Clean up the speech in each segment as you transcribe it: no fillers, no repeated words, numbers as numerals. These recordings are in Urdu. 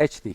HD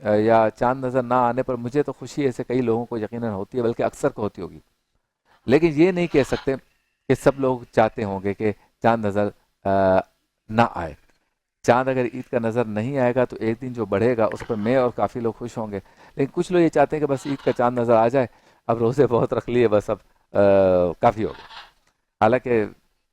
یا چاند نظر نہ آنے پر مجھے تو خوشی ایسے کئی لوگوں کو یقیناً ہوتی ہے، بلکہ اکثر کو ہوتی ہوگی، لیکن یہ نہیں کہہ سکتے کہ سب لوگ چاہتے ہوں گے کہ چاند نظر نہ آئے۔ چاند اگر عید کا نظر نہیں آئے گا تو ایک دن جو بڑھے گا اس پر میں اور کافی لوگ خوش ہوں گے، لیکن کچھ لوگ یہ چاہتے ہیں کہ بس عید کا چاند نظر آ جائے، اب روزے بہت رکھ لیے، بس اب کافی ہو گیا۔ حالانکہ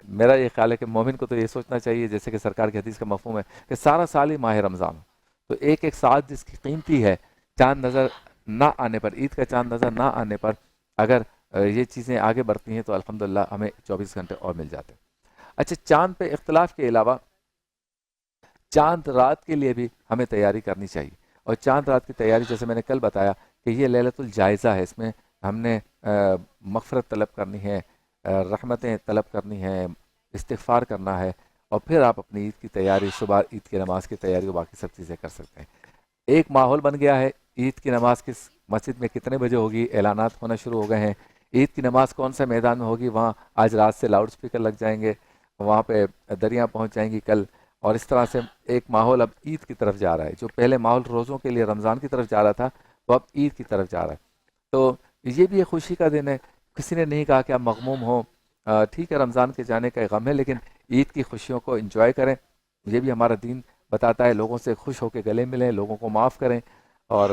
میرا یہ خیال ہے کہ مومن کو تو یہ سوچنا چاہیے، جیسے کہ سرکار کی حدیث کا مفہوم ہے کہ سارا سال ہی ماہ رمضان ہو، تو ایک ایک ساتھ جس کی قیمتی ہے، چاند نظر نہ آنے پر، عید کا چاند نظر نہ آنے پر اگر یہ چیزیں آگے بڑھتی ہیں تو الحمدللہ ہمیں 24 گھنٹے اور مل جاتے ہیں۔ اچھا، چاند پہ اختلاف کے علاوہ چاند رات کے لیے بھی ہمیں تیاری کرنی چاہیے، اور چاند رات کی تیاری جیسے میں نے کل بتایا کہ یہ لیلۃ الجائزہ ہے، اس میں ہم نے مغفرت طلب کرنی ہے، رحمتیں طلب کرنی ہے، استغفار کرنا ہے، اور پھر آپ اپنی عید کی تیاری، صبح عید کی نماز کی تیاری اور باقی سب چیزیں کر سکتے ہیں۔ ایک ماحول بن گیا ہے، عید کی نماز کس مسجد میں کتنے بجے ہوگی، اعلانات ہونا شروع ہو گئے ہیں، عید کی نماز کون سے میدان میں ہوگی، وہاں آج رات سے لاؤڈ سپیکر لگ جائیں گے، وہاں پہ دریاں پہنچ جائیں گی کل، اور اس طرح سے ایک ماحول اب عید کی طرف جا رہا ہے۔ جو پہلے ماحول روزوں کے لیے رمضان کی طرف جا رہا تھا وہ اب عید کی طرف جا رہا ہے، تو یہ بھی ایک خوشی کا دن ہے۔ کسی نے نہیں کہا کہ آپ مغموم ہوں، ٹھیک ہے رمضان کے جانے کا ایک غم ہے، لیکن عید کی خوشیوں کو انجوائے کریں، یہ بھی ہمارا دین بتاتا ہے۔ لوگوں سے خوش ہو کے گلے ملیں، لوگوں کو معاف کریں، اور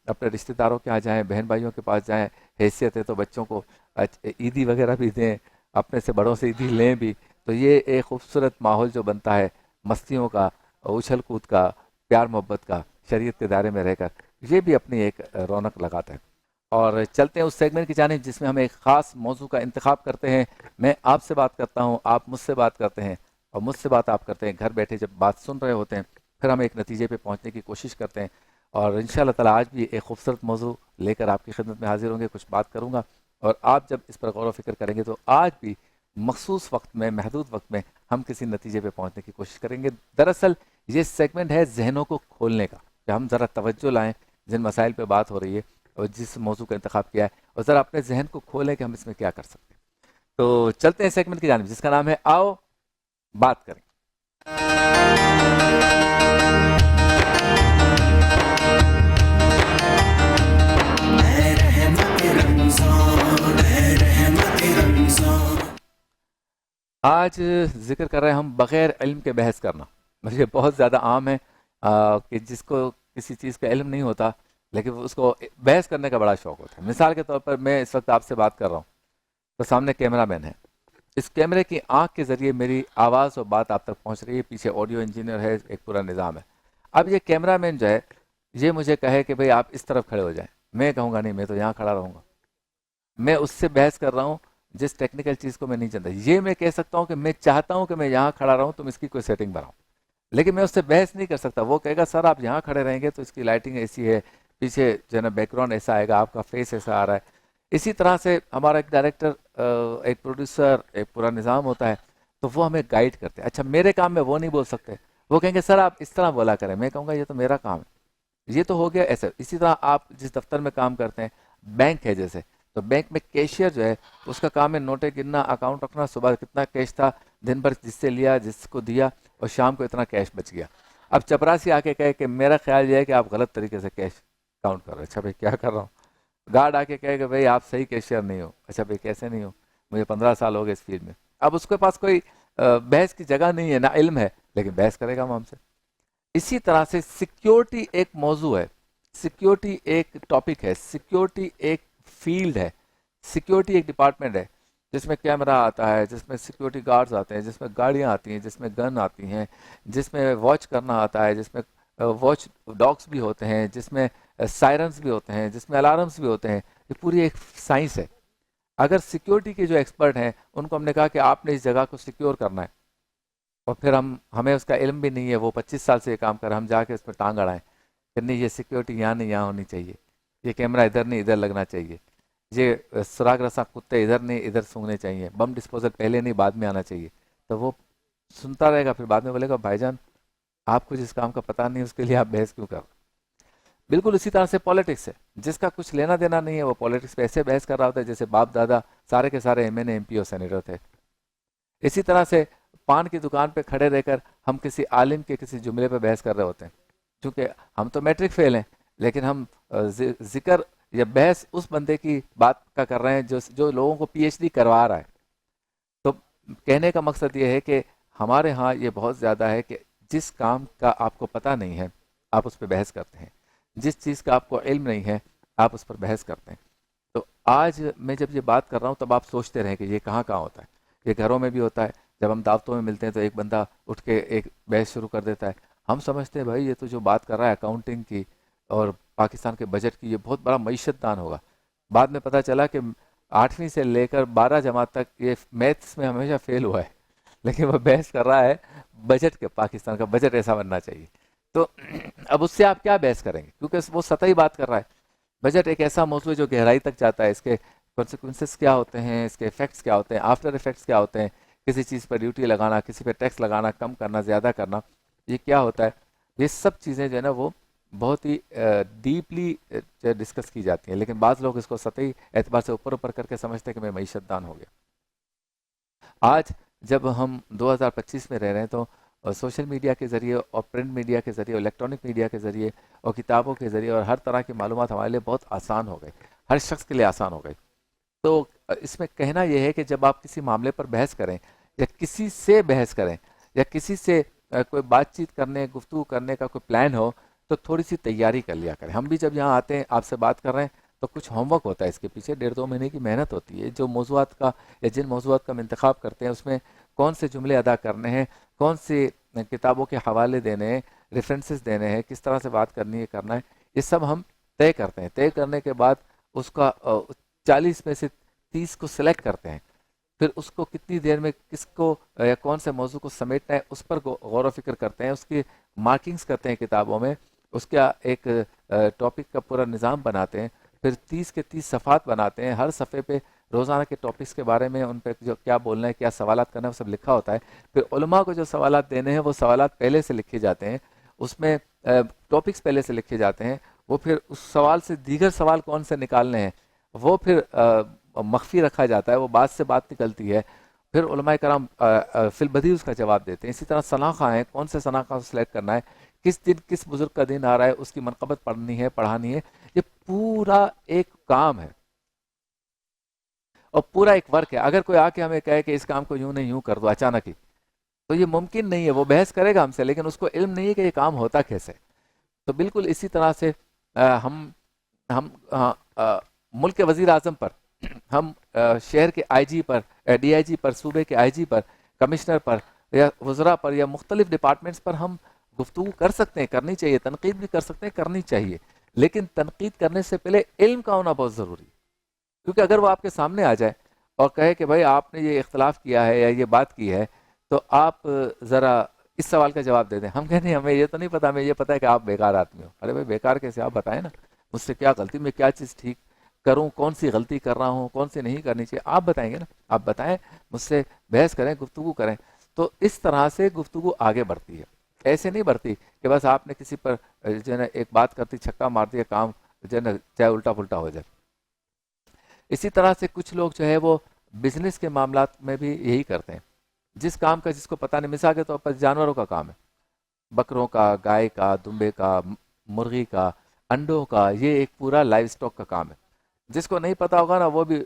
اپنے رشتہ داروں کے ہاں جائیں، بہن بھائیوں کے پاس جائیں، حیثیت ہے تو بچوں کو عیدی وغیرہ بھی دیں، اپنے سے بڑوں سے عیدی لیں بھی، تو یہ ایک خوبصورت ماحول جو بنتا ہے مستیوں کا، اچھل کود کا، پیار محبت کا، شریعت کے دائرے میں رہ کر، یہ بھی اپنی ایک رونق لگاتا ہے۔ اور چلتے ہیں اس سیگمنٹ کی جانب جس میں ہم ایک خاص موضوع کا انتخاب کرتے ہیں۔ میں آپ سے بات کرتا ہوں، آپ مجھ سے بات کرتے ہیں، اور مجھ سے بات آپ کرتے ہیں، گھر بیٹھے جب بات سن رہے ہوتے ہیں پھر ہم ایک نتیجے پہ پہنچنے کی کوشش کرتے ہیں، اور انشاءاللہ تعالی آج بھی ایک خوبصورت موضوع لے کر آپ کی خدمت میں حاضر ہوں گے، کچھ بات کروں گا، اور آپ جب اس پر غور و فکر کریں گے تو آج بھی مخصوص وقت میں، محدود وقت میں ہم کسی نتیجے پہ پہنچنے کی کوشش کریں گے۔ دراصل یہ سیگمنٹ ہے ذہنوں کو کھولنے کا، کہ ہم ذرا توجہ لائیں جن مسائل پہ بات ہو رہی ہے اور جس موضوع کا انتخاب کیا ہے، اور ذرا اپنے ذہن کو کھولیں کہ ہم اس میں کیا کر سکتے ہیں۔ تو چلتے ہیں سیگمنٹ کی جانب جس کا نام ہے آؤ بات کریں۔ اے رحمت رمضان، اے رحمت رمضان۔ آج ذکر کر رہے ہیں ہم بغیر علم کے بحث کرنا۔ مجھے بہت زیادہ عام ہے کہ جس کو کسی چیز کا علم نہیں ہوتا لیکن اس کو بحث کرنے کا بڑا شوق ہوتا ہے۔ مثال کے طور پر میں اس وقت آپ سے بات کر رہا ہوں تو سامنے کیمرہ مین ہے، اس کیمرے کی آنکھ کے ذریعے میری آواز اور بات آپ تک پہنچ رہی ہے، پیچھے آڈیو انجینئر ہے، ایک پورا نظام ہے۔ اب یہ کیمرہ مین جو ہے یہ مجھے کہے کہ بھئی آپ اس طرف کھڑے ہو جائیں، میں کہوں گا نہیں، میں تو یہاں کھڑا رہوں گا۔ میں اس سے بحث کر رہا ہوں جس ٹیکنیکل چیز کو میں نہیں جانتا۔ یہ میں کہہ سکتا ہوں کہ میں چاہتا ہوں کہ میں یہاں کھڑا رہوں، تم اس کی کوئی سیٹنگ بناؤ، لیکن میں اس سے بحث نہیں کر سکتا۔ وہ کہے گا سر آپ یہاں کھڑے رہیں گے تو اس کی لائٹنگ ایسی ہے، پیچھے جو ہے نا بیک گراؤنڈ ایسا آئے گا، آپ کا فیس ایسا آ رہا ہے۔ اسی طرح سے ہمارا ایک ڈائریکٹر، ایک پروڈیوسر، ایک پورا نظام ہوتا ہے، تو وہ ہمیں گائیڈ کرتے ہیں۔ اچھا میرے کام میں وہ نہیں بول سکتے، وہ کہیں گے سر آپ اس طرح بولا کریں، میں کہوں گا یہ تو میرا کام ہے، یہ تو ہو گیا ایسا۔ اسی طرح آپ جس دفتر میں کام کرتے ہیں، بینک ہے جیسے، تو بینک میں کیشیئر جو ہے اس کا کام ہے نوٹیں گننا، اکاؤنٹ رکھنا، صبح کتنا کیش تھا، دن بھر جس سے لیا، جس کو دیا، اور شام کو اتنا کیش بچ گیا۔ اب چپراسی آ کے کہے کہ میرا خیال یہ ہے کہ آپ غلط طریقے سے کیش کاؤنٹ کر رہے ہیں۔ اچھا بھائی کیا کر رہا ہوں؟ گارڈ آ کے کہے کہ بھائی آپ صحیح کیشیئر نہیں ہو۔ اچھا بھائی کیسے نہیں ہو؟ مجھے 15 سال ہو گئے اس فیلڈ میں۔ اب اس کے پاس کوئی بحث کی جگہ نہیں ہے، نہ علم ہے، لیکن بحث کرے گا وہ ہم سے۔ اسی طرح سے سیکیورٹی ایک موضوع ہے، سیکیورٹی ایک ٹاپک ہے، سیکیورٹی ایک فیلڈ ہے، سیکیورٹی ایک ڈپارٹمنٹ ہے جس میں کیمرہ آتا ہے، جس میں سیکیورٹی گارڈز آتے ہیں، جس میں گاڑیاں آتی ہیں، جس میں گن آتی ہیں، جس میں واچ کرنا آتا ہے، جس میں واچ ڈاگس بھی ہوتے ہیں، جس میں سائرنز بھی ہوتے ہیں، جس میں الارمز بھی ہوتے ہیں۔ یہ پوری ایک سائنس ہے۔ اگر سیکیورٹی کے جو ایکسپرٹ ہیں ان کو ہم نے کہا کہ آپ نے اس جگہ کو سیکیور کرنا ہے، اور پھر ہمیں اس کا علم بھی نہیں ہے، وہ 25 سال سے یہ کام کر رہے ہیں، ہم جا کے اس پہ ٹانگ اڑائیں کہ نہیں یہ سیکیورٹی یہاں نہیں، یہاں ہونی چاہیے، یہ کیمرہ ادھر نہیں ادھر لگنا چاہیے، یہ سراغ رساں کتے ادھر نہیں ادھر سونگنے چاہیے، بم ڈسپوزل پہلے نہیں بعد میں آنا چاہیے، تو وہ سنتا رہے گا، پھر بعد میں بولے گا بھائی جان آپ کو جس کام کا پتہ نہیں اس کے لیے آپ بحث کیوں کر رہے؟ بالکل اسی طرح سے پالیٹکس ہے، جس کا کچھ لینا دینا نہیں ہے وہ پالیٹکس پہ ایسے بحث کر رہا ہوتا ہے جیسے باپ دادا سارے کے سارے M N A M P اور سینیٹر تھے۔ اسی طرح سے پان کی دکان پہ کھڑے رہ کر ہم کسی عالم کے کسی جملے پہ بحث کر رہے ہوتے ہیں، چونکہ ہم تو میٹرک فیل ہیں، لیکن ہم ذکر یا بحث اس بندے کی بات کا کر رہے ہیں جو لوگوں کو پی ایچ ڈی کروا رہا ہے. تو کہنے کا مقصد یہ ہے کہ ہمارے ہاں یہ بہت زیادہ ہے کہ جس کام کا آپ کو پتہ نہیں ہے آپ اس پہ بحث کرتے ہیں, جس چیز کا آپ کو علم نہیں ہے آپ اس پر بحث کرتے ہیں. تو آج میں جب یہ بات کر رہا ہوں تب آپ سوچتے رہیں کہ یہ کہاں کہاں ہوتا ہے. یہ گھروں میں بھی ہوتا ہے, جب ہم دعوتوں میں ملتے ہیں تو ایک بندہ اٹھ کے ایک بحث شروع کر دیتا ہے. ہم سمجھتے ہیں بھائی یہ تو جو بات کر رہا ہے اکاؤنٹنگ کی اور پاکستان کے بجٹ کی, یہ بہت بڑا معیشت دان ہوگا. بعد میں پتہ چلا کہ 8ویں سے لے کر 12 جماعت تک یہ میتھس میں ہمیشہ فیل ہوا ہے, لیکن وہ بحث کر رہا ہے بجٹ کے, پاکستان کا بجٹ ایسا بننا چاہیے. تو اب اس سے آپ کیا بحث کریں گے, کیونکہ وہ سطحی بات کر رہا ہے. بجٹ ایک ایسا موضوع ہے جو گہرائی تک جاتا ہے, اس کے کانسیکوینسز کیا ہوتے ہیں, اس کے افیکٹس کیا ہوتے ہیں, آفٹر افیکٹس کیا ہوتے ہیں, کسی چیز پر ڈیوٹی لگانا, کسی پہ ٹیکس لگانا, کم کرنا, زیادہ کرنا, یہ کیا ہوتا ہے. یہ سب چیزیں جو ہے نا وہ بہت ہی ڈیپلی ڈسکس کی جاتی ہیں, لیکن بعض لوگ اس کو سطحی اعتبار سے اوپر اوپر کر کے سمجھتے ہیں کہ میں معیشت دان ہو گیا. آج جب ہم 2025 میں رہ رہے ہیں تو سوشل میڈیا کے ذریعے اور پرنٹ میڈیا کے ذریعے اور الیکٹرانک میڈیا کے ذریعے اور کتابوں کے ذریعے اور ہر طرح کی معلومات ہمارے لیے بہت آسان ہو گئی, ہر شخص کے لیے آسان ہو گئی. تو اس میں کہنا یہ ہے کہ جب آپ کسی معاملے پر بحث کریں یا کسی سے بحث کریں یا کسی سے کوئی بات چیت کرنے, گفتگو کرنے کا کوئی پلان ہو تو تھوڑی سی تیاری کر لیا کریں. ہم بھی جب یہاں آتے ہیں آپ سے بات کر رہے ہیں تو کچھ ہوم ورک ہوتا ہے, اس کے پیچھے 1.5-2 مہینے کی محنت ہوتی ہے. جو موضوعات کا یا جن موضوعات کا ہم انتخاب کرتے ہیں اس میں کون سے جملے ادا کرنے ہیں, کون سی کتابوں کے حوالے دینے ہیں, ریفرنسز دینے ہیں, کس طرح سے بات کرنی ہے, کرنا ہے, یہ سب ہم طے کرتے ہیں. طے کرنے کے بعد اس کا 40 میں سے 30 کو سلیکٹ کرتے ہیں. پھر اس کو کتنی دیر میں کس کو یا کون سے موضوع کو سمیٹنا ہے اس پر غور و فکر کرتے ہیں, اس کی مارکنگز کرتے ہیں کتابوں میں, اس کا ایک ٹاپک کا پورا نظام بناتے ہیں. پھر 30 کے 30 صفحات بناتے ہیں, ہر صفحے پہ روزانہ کے ٹاپکس کے بارے میں ان پہ جو کیا بولنا ہے, کیا سوالات کرنا ہے, وہ سب لکھا ہوتا ہے. پھر علماء کو جو سوالات دینے ہیں وہ سوالات پہلے سے لکھے جاتے ہیں, اس میں ٹاپکس پہلے سے لکھے جاتے ہیں. وہ پھر اس سوال سے دیگر سوال کون سے نکالنے ہیں وہ پھر مخفی رکھا جاتا ہے, وہ بات سے بات نکلتی ہے. پھر علماء کرام فی البدیہہ اس کا جواب دیتے ہیں. اسی طرح ثناخواں ہیں, کون سے ثناخواں سلیکٹ کرنا ہے, کس دن کس بزرگ کا دن آ رہا ہے, اس کی منقبت پڑھنی ہے, پڑھانی ہے. یہ پورا ایک کام ہے اور پورا ایک ورک ہے. اگر کوئی آ کے ہمیں کہے کہ اس کام کو یوں نہیں یوں کر دو اچانک ہی, تو یہ ممکن نہیں ہے. وہ بحث کرے گا ہم سے لیکن اس کو علم نہیں ہے کہ یہ کام ہوتا کیسے. تو بالکل اسی طرح سے ہم ملک کے وزیر اعظم پر, ہم شہر کے آئی جی پر, ڈی آئی جی پر, صوبے کے آئی جی پر, کمشنر پر یا وزراء پر یا مختلف ڈپارٹمنٹس پر ہم گفتگو کر سکتے ہیں, کرنی چاہیے. تنقید بھی کر سکتے ہیں, کرنی چاہیے, لیکن تنقید کرنے سے پہلے علم کا ہونا بہت ضروری ہے. کیونکہ اگر وہ آپ کے سامنے آ جائے اور کہے کہ بھائی آپ نے یہ اختلاف کیا ہے یا یہ بات کی ہے تو آپ ذرا اس سوال کا جواب دے دیں. ہم کہتے ہیں ہمیں یہ تو نہیں پتا, ہمیں یہ پتا ہے کہ آپ بیکار آدمی ہو. ارے بھائی بیکار کیسے, آپ بتائیں نا مجھ سے کیا غلطی, میں کیا چیز ٹھیک کروں, کون سی غلطی کر رہا ہوں, کون سی نہیں کرنی چاہیے, آپ بتائیں گے نا. آپ بتائیں, مجھ سے بحث کریں, گفتگو کریں. تو اس طرح سے گفتگو آگے بڑھتی ہے. ایسے نہیں بڑھتی کہ بس آپ نے کسی پر جو ہے نا ایک بات کرتی چھکا مار دیا, کام جو ہے نا چاہے الٹا پلٹا ہو جائے. اسی طرح سے کچھ لوگ جو ہے وہ بزنس کے معاملات میں بھی یہی کرتے ہیں. جس کام کا جس کو پتہ نہیں, مثال کے طور پر جانوروں کا کام ہے, بکروں کا, گائے کا, دمبے کا, مرغی کا, انڈوں کا, یہ ایک پورا لائف سٹاک کا کام ہے. جس کو نہیں پتا ہوگا نا وہ بھی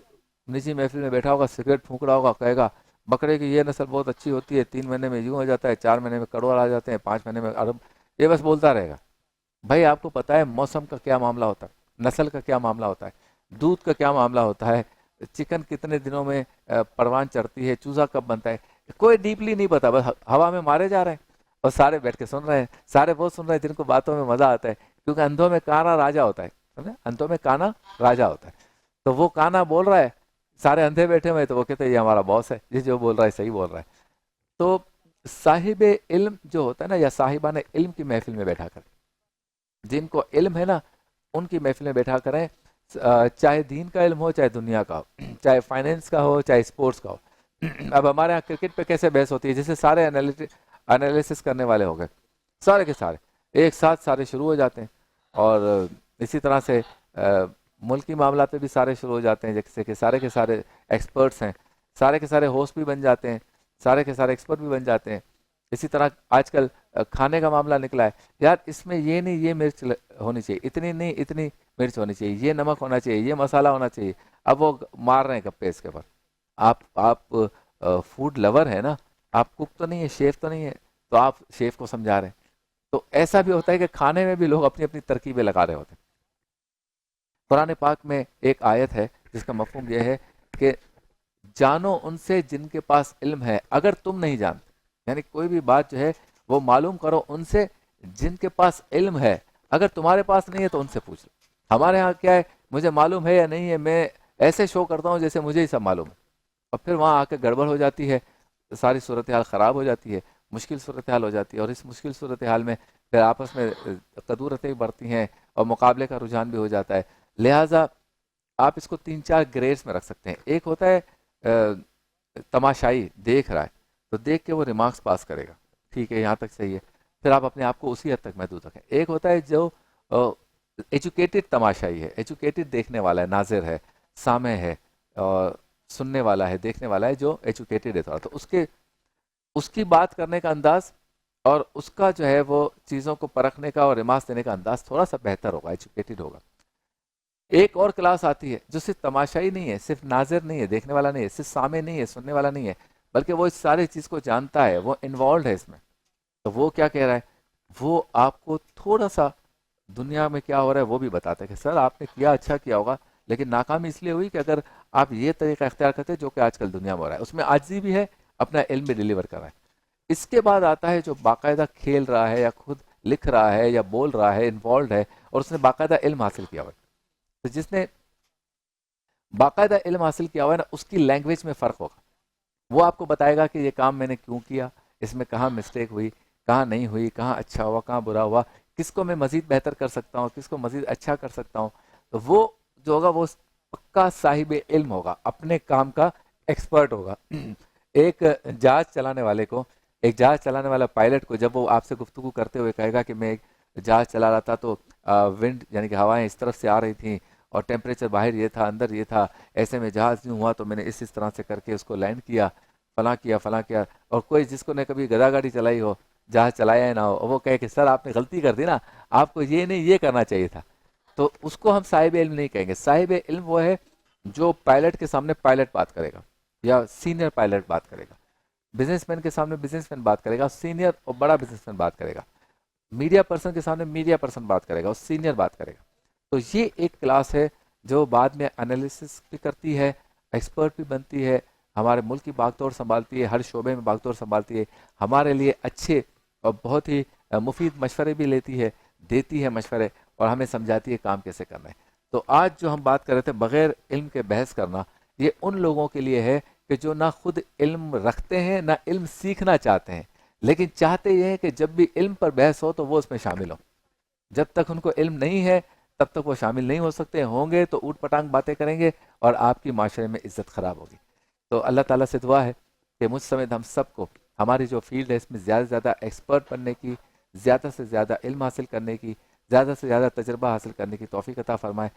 نجی محفل میں بیٹھا ہوگا, سگریٹ پھونک رہا ہوگا, کہے گا بکرے کی یہ نسل بہت اچھی ہوتی ہے, 3 مہینے میں یوں ہو جاتا ہے, 4 مہینے میں کروڑ آ جاتے ہیں, 5 مہینے میں ارب. یہ بس بولتا رہے گا. بھائی آپ کو پتا ہے موسم کا کیا معاملہ ہوتا ہے, نسل کا کیا معاملہ ہوتا ہے, دودھ کا کیا معاملہ ہوتا ہے, چکن کتنے دنوں میں پروان چڑھتی ہے, چوزا کب بنتا ہے, کوئی ڈیپلی نہیں پتا. بس ہوا میں مارے جا رہے ہیں اور سارے بیٹھ کے سن رہے ہیں. سارے وہ سن رہے ہیں جن کو باتوں میں مزہ آتا ہے, کیونکہ اندھوں میں کانا راجا ہوتا ہے. سمجھے, اندھوں میں کانا راجا ہوتا ہے. تو وہ کانا بول رہا ہے, سارے اندھے بیٹھے ہوئے, تو وہ کہتے ہیں یہ ہمارا باس ہے, یہ جو بول رہا ہے صحیح بول رہا ہے. تو صاحب علم جو ہوتا ہے نا, یا صاحبان علم کی محفل میں بیٹھا کریں. جن کو علم ہے نا ان کی محفل میں بیٹھا کریں, چاہے دین کا علم ہو, چاہے دنیا کا ہو, چاہے فائنینس کا ہو, چاہے اسپورٹس کا ہو. اب ہمارے یہاں کرکٹ پہ کیسے بحث ہوتی ہے, جیسے سارے انالیسس کرنے والے ہو گئے, سارے کے سارے ایک ساتھ سارے شروع ہو جاتے ہیں. اور اسی طرح سے ملکی معاملات پہ بھی سارے شروع ہو جاتے ہیں, جیسے کہ سارے کے سارے ایکسپرٹس ہیں, سارے کے سارے ہوسٹ بھی بن جاتے ہیں, سارے کے سارے ایکسپرٹ بھی بن جاتے ہیں. اسی طرح آج کل کھانے کا معاملہ نکلا ہے، یار اس میں یہ نہیں یہ مرچ ہونی چاہیے، اتنی نہیں اتنی مرچ ہونی چاہیے، یہ نمک ہونا چاہیے، یہ مسالہ ہونا چاہیے، اب وہ مار رہے ہیں گپے اس کے اوپر۔ آپ فوڈ لور ہے نا، آپ کک تو نہیں ہے، شیف تو نہیں ہے، تو آپ شیف کو سمجھا رہے ہیں۔ تو ایسا بھی ہوتا ہے کہ کھانے میں بھی لوگ اپنی اپنی ترکیبیں لگا رہے ہوتے ہیں۔ قرآن پاک میں ایک آیت ہے جس کا مفہوم یہ ہے کہ جانو ان سے جن کے پاس علم ہے اگر تم نہیں جانتے، یعنی کوئی بھی بات جو ہے وہ معلوم کرو ان سے جن کے پاس علم ہے، اگر تمہارے پاس نہیں ہے تو ان سے پوچھ لو۔ ہمارے ہاں کیا ہے، مجھے معلوم ہے یا نہیں ہے، میں ایسے شو کرتا ہوں جیسے مجھے ہی سب معلوم ہے، اور پھر وہاں آ کے گڑبڑ ہو جاتی ہے، ساری صورتحال خراب ہو جاتی ہے، مشکل صورتحال ہو جاتی ہے، اور اس مشکل صورتحال میں پھر آپس میں قدورتیں بڑھتی ہیں اور مقابلے کا رجحان بھی ہو جاتا ہے۔ لہٰذا آپ اس کو 3 4 گریڈز میں رکھ سکتے ہیں۔ ایک ہوتا ہے تماشائی، دیکھ رہا ہے تو دیکھ کے وہ ریمارکس پاس کرے گا، ٹھیک ہے یہاں تک صحیح ہے، پھر آپ اپنے آپ کو اسی حد تک محدود رکھیں۔ ایک ہوتا ہے جو ایجوکیٹڈ تماشائی ہے، ایجوکیٹڈ دیکھنے والا ہے، ناظر ہے، سامع ہے، اور سننے والا ہے، دیکھنے والا ہے، جو ایجوکیٹڈ ہے تھوڑا، تو اس کی بات کرنے کا انداز اور اس کا جو ہے وہ چیزوں کو پرکھنے کا اور ریمارکس دینے کا انداز تھوڑا سا بہتر ہوگا، ایجوکیٹڈ ہوگا۔ ایک اور کلاس آتی ہے جو صرف تماشائی نہیں ہے، صرف ناظر نہیں ہے، دیکھنے والا نہیں ہے، صرف سامع نہیں ہے، سننے والا نہیں ہے، بلکہ وہ اس سارے چیز کو جانتا ہے، وہ انوالوڈ ہے اس میں۔ تو وہ کیا کہہ رہا ہے، وہ آپ کو تھوڑا سا دنیا میں کیا ہو رہا ہے وہ بھی بتاتا ہے کہ سر آپ نے کیا اچھا کیا ہوگا، لیکن ناکامی اس لیے ہوئی کہ اگر آپ یہ طریقہ اختیار کرتے جو کہ آج کل دنیا میں ہو رہا ہے، اس میں عاجزی بھی ہے، اپنا علم بھی ڈیلیور کر رہا ہے۔ اس کے بعد آتا ہے جو باقاعدہ کھیل رہا ہے یا خود لکھ رہا ہے یا بول رہا ہے، انوالوڈ ہے، اور اس نے باقاعدہ علم حاصل کیا ہوا ہے۔ تو جس نے باقاعدہ علم حاصل کیا ہوا ہے نا، اس کی لینگویج میں فرق ہوگا، وہ آپ کو بتائے گا کہ یہ کام میں نے کیوں کیا، اس میں کہاں مسٹیک ہوئی، کہاں نہیں ہوئی، کہاں اچھا ہوا، کہاں برا ہوا، کس کو میں مزید بہتر کر سکتا ہوں، کس کو مزید اچھا کر سکتا ہوں۔ تو وہ جو ہوگا وہ پکا صاحب علم ہوگا، اپنے کام کا ایکسپرٹ ہوگا۔ ایک جہاز چلانے والے کو، ایک جہاز چلانے والا پائلٹ کو جب وہ آپ سے گفتگو کرتے ہوئے کہے گا کہ میں ایک جہاز چلا رہا تھا تو ونڈ یعنی کہ ہوائیں اس طرف سے آ رہی تھیں اور ٹیمپریچر باہر یہ تھا اندر یہ تھا، ایسے میں جہاز یوں ہوا تو میں نے اس طرح سے کر کے اس کو لینڈ کیا، فلاں کیا فلاں کیا، اور کوئی جس کو نے کبھی گدا گاڑی چلائی ہو، جہاز چلایا ہی نہ ہو، وہ کہے کہ سر آپ نے غلطی کر دی نا، آپ کو یہ نہیں یہ کرنا چاہیے تھا، تو اس کو ہم صاحب علم نہیں کہیں گے۔ صاحب علم وہ ہے جو پائلٹ کے سامنے پائلٹ بات کرے گا یا سینئر پائلٹ بات کرے گا، بزنس مین کے سامنے بزنس مین بات کرے گا، سینئر اور بڑا بزنس مین بات کرے گا، میڈیا پرسن کے سامنے میڈیا پرسن بات کرے گا، اور سینئر بات کرے گا۔ تو یہ ایک کلاس ہے جو بعد میں انالیسس بھی کرتی ہے، ایکسپرٹ بھی بنتی ہے، ہمارے ملک کی باغ توڑ سنبھالتی ہے، ہر شعبے میں باغ توڑ سنبھالتی ہے، ہمارے لیے اچھے اور بہت ہی مفید مشورے بھی لیتی ہے، دیتی ہے مشورے، اور ہمیں سمجھاتی ہے کام کیسے کرنا ہے۔ تو آج جو ہم بات کر رہے تھے بغیر علم کے بحث کرنا، یہ ان لوگوں کے لیے ہے کہ جو نہ خود علم رکھتے ہیں نہ علم سیکھنا چاہتے ہیں، لیکن چاہتے یہ ہیں کہ جب بھی علم پر بحث ہو تو وہ اس میں شامل ہو۔ جب تک ان کو علم نہیں ہے تب تک وہ شامل نہیں ہو سکتے، ہوں گے تو اوٹ پٹانگ باتیں کریں گے اور آپ کی معاشرے میں عزت خراب ہوگی۔ تو اللہ تعالیٰ سے دعا ہے کہ مجھ سمیت ہم سب کو ہماری جو فیلڈ ہے اس میں زیادہ سے زیادہ ایکسپرٹ بننے کی، زیادہ سے زیادہ علم حاصل کرنے کی، زیادہ سے زیادہ تجربہ حاصل کرنے کی توفیق عطا فرمائے۔